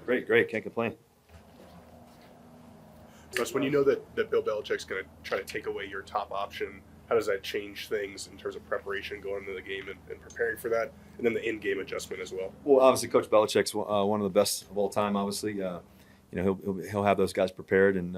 Great. Can't complain. Russ, when you know that Bill Belichick's going to try to take away your top option, how does that change things in terms of preparation going into the game and preparing for that, and then the in-game adjustment as well? Well, obviously, Coach Belichick's one of the best of all time. Obviously, he'll have those guys prepared, and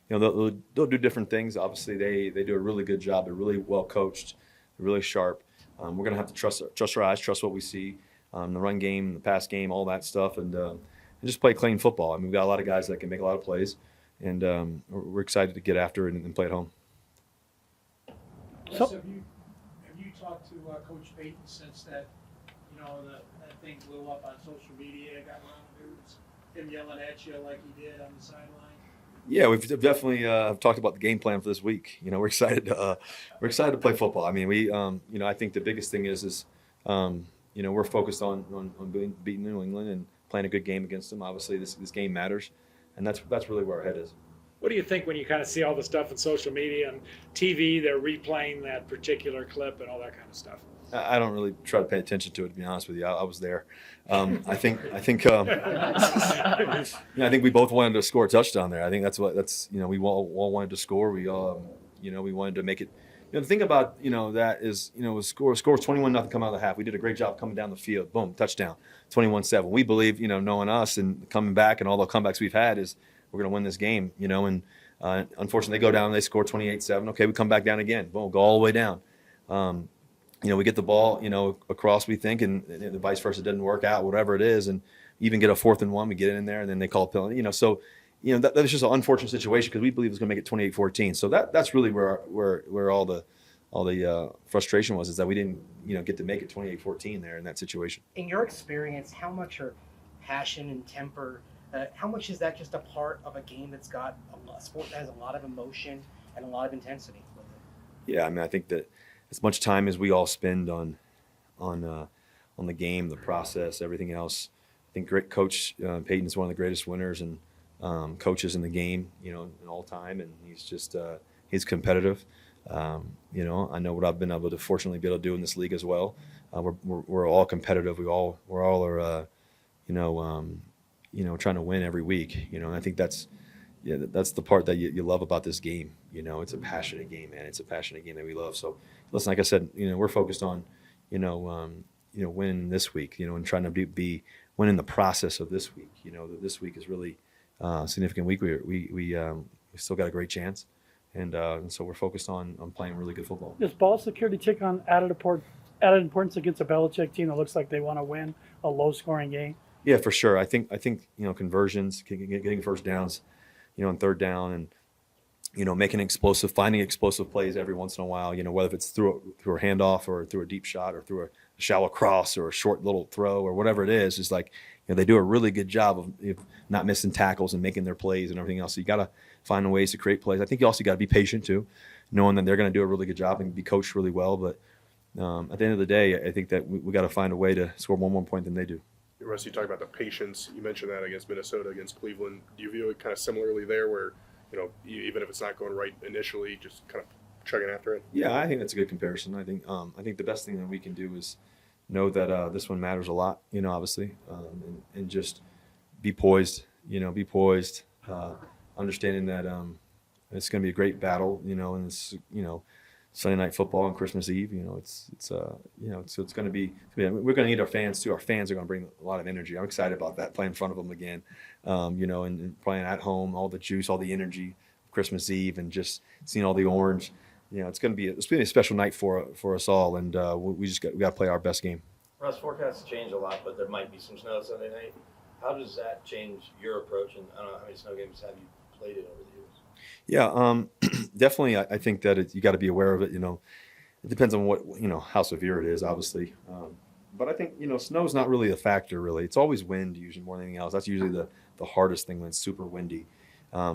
they'll do different things. Obviously, they do a really good job. They're really well coached. They're really sharp. We're going to have to trust our eyes, trust what we see, the run game, the pass game, all that stuff, and just play clean football. I mean, we've got a lot of guys that can make a lot of plays, and we're excited to get after it and play at home. So, have you talked to Coach Payton since that that thing blew up on social media, got around the news, him yelling at you like he did on the sideline? Yeah, we've definitely talked about the game plan for this week. We're excited to play football. I mean, I think the biggest thing is we're focused on beating New England and playing a good game against them. Obviously, this game matters, and that's really where our head is. What do you think when you kind of see all the stuff on social media and TV? They're replaying that particular clip and all that kind of stuff. I don't really try to pay attention to it, to be honest with you. I was there. I think we both wanted to score a touchdown there. I think we all wanted to score. We we wanted to make it. The thing about that is score 21-0 come out of the half. We did a great job coming down the field. Boom, touchdown, 21-7. We believe knowing us and coming back and all the comebacks we've had is we're going to win this game. And unfortunately they go down and they score 28-7. Okay, we come back down again. Boom, go all the way down. We get the ball, across, we think, and the vice versa didn't work out, whatever it is, and even get a 4th and 1, we get it in there, and then they call it penalty. That was just an unfortunate situation because we believe it was going to make it 28-14. So that's really where all the frustration was, is that we didn't get to make it 28-14 there in that situation. In your experience, how much are passion and temper? How much is that just a part of a game that's got a sport that has a lot of emotion and a lot of intensity with it? Yeah, I mean, I think that as much time as we all spend on the game, the process, everything else, I think great Coach Payton is one of the greatest winners and coaches in the game, in all time, and he's just he's competitive. I know what I've been able to fortunately be able to do in this league as well. We're all competitive. We're all are trying to win every week. And I think that's the part that you love about this game. It's a passionate game, man. It's a passionate game that we love. So, listen, like I said, we're focused on, winning this week, and trying to be winning the process of this week. This week is really a significant week. We still got a great chance, and so we're focused on playing really good football. Does ball security take on added importance against a Belichick team that looks like they want to win a low-scoring game? Yeah, for sure. I think conversions, getting first downs, on third down, and finding explosive plays every once in a while. Whether it's through a handoff or through a deep shot or through a shallow cross or a short little throw or whatever it is like they do a really good job of not missing tackles and making their plays and everything else. So you got to find ways to create plays. I think you also got to be patient too, knowing that they're going to do a really good job and be coached really well. But at the end of the day, I think that we got to find a way to score one more point than they do. Russ, you talked about the patience. You mentioned that against Minnesota, against Cleveland. Do you view it kind of similarly there where, even if it's not going right initially, just kind of chugging after it? Yeah, I think that's a good comparison. I think the best thing that we can do is know that this one matters a lot, obviously, and just be poised, understanding that it's going to be a great battle, and it's, Sunday night football on Christmas Eve, so it's going to be, we're going to need our fans too. Our fans are going to bring a lot of energy. I'm excited about that, playing in front of them again, and playing at home, all the juice, all the energy, Christmas Eve, and just seeing all the orange. It's going to be a special night for us all, and we got to play our best game. Russ, forecasts change a lot, but there might be some snow Sunday night. How does that change your approach? And I don't know how many snow games have you played it over the years? Yeah, definitely. I think that you got to be aware of it. It depends on what how severe it is, obviously. But I think snow's not really a factor. Really, it's always wind usually more than anything else. That's usually the hardest thing when it's super windy.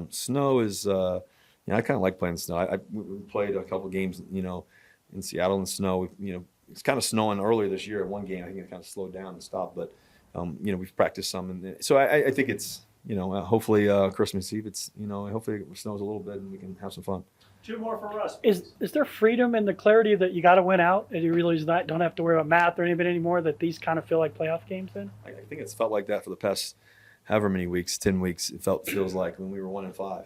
Snow is. I kind of like playing snow. We played a couple games, in Seattle in snow. It's kind of snowing earlier this year at one game. I think it kind of slowed down and stopped, but we've practiced some, and so I think it's. Hopefully Christmas Eve, it's, hopefully it snows a little bit and we can have some fun. Two more for us. Is there freedom in the clarity that you got to win out and you really don't have to worry about math or anything anymore, that these kind of feel like playoff games then? I think it's felt like that for the past, however many weeks, 10 weeks, it feels like when we were 1-5.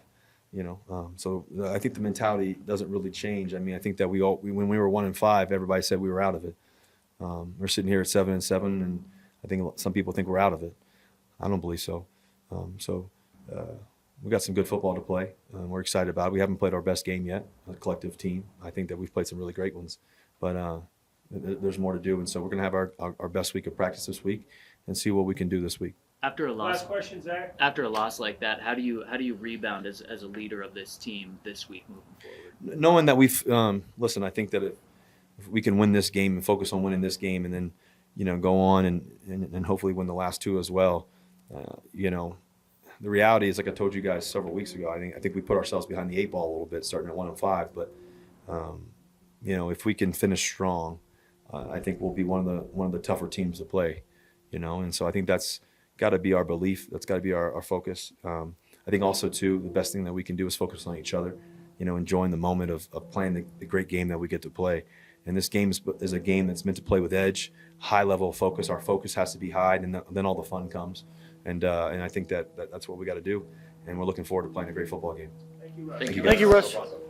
So I think the mentality doesn't really change. I mean, I think that when we were 1-5, everybody said we were out of it. We're sitting here at 7-7, and I think some people think we're out of it. I don't believe so. We got some good football to play. We're excited about it. We haven't played our best game yet, a collective team. I think that we've played some really great ones, but there's more to do. And so we're going to have our best week of practice this week and see what we can do this week. After a loss, Last question, Zach. after a loss like that, how do you rebound as a leader of this team this week moving forward? Knowing that we've listen, I think that if we can win this game and focus on winning this game, and then go on and hopefully win the last two as well. The reality is, like I told you guys several weeks ago, I think we put ourselves behind the 8 ball a little bit, starting at 1-5. But if we can finish strong, I think we'll be one of the tougher teams to play. And so I think that's got to be our belief. That's got to be our focus. I think also too, the best thing that we can do is focus on each other. Enjoying the moment of playing the great game that we get to play. And this game is a game that's meant to play with edge, high level of focus. Our focus has to be high, and then all the fun comes. And I think that's what we got to do. And we're looking forward to playing a great football game. Thank you, Russ. Thank you, Thank you, Russ.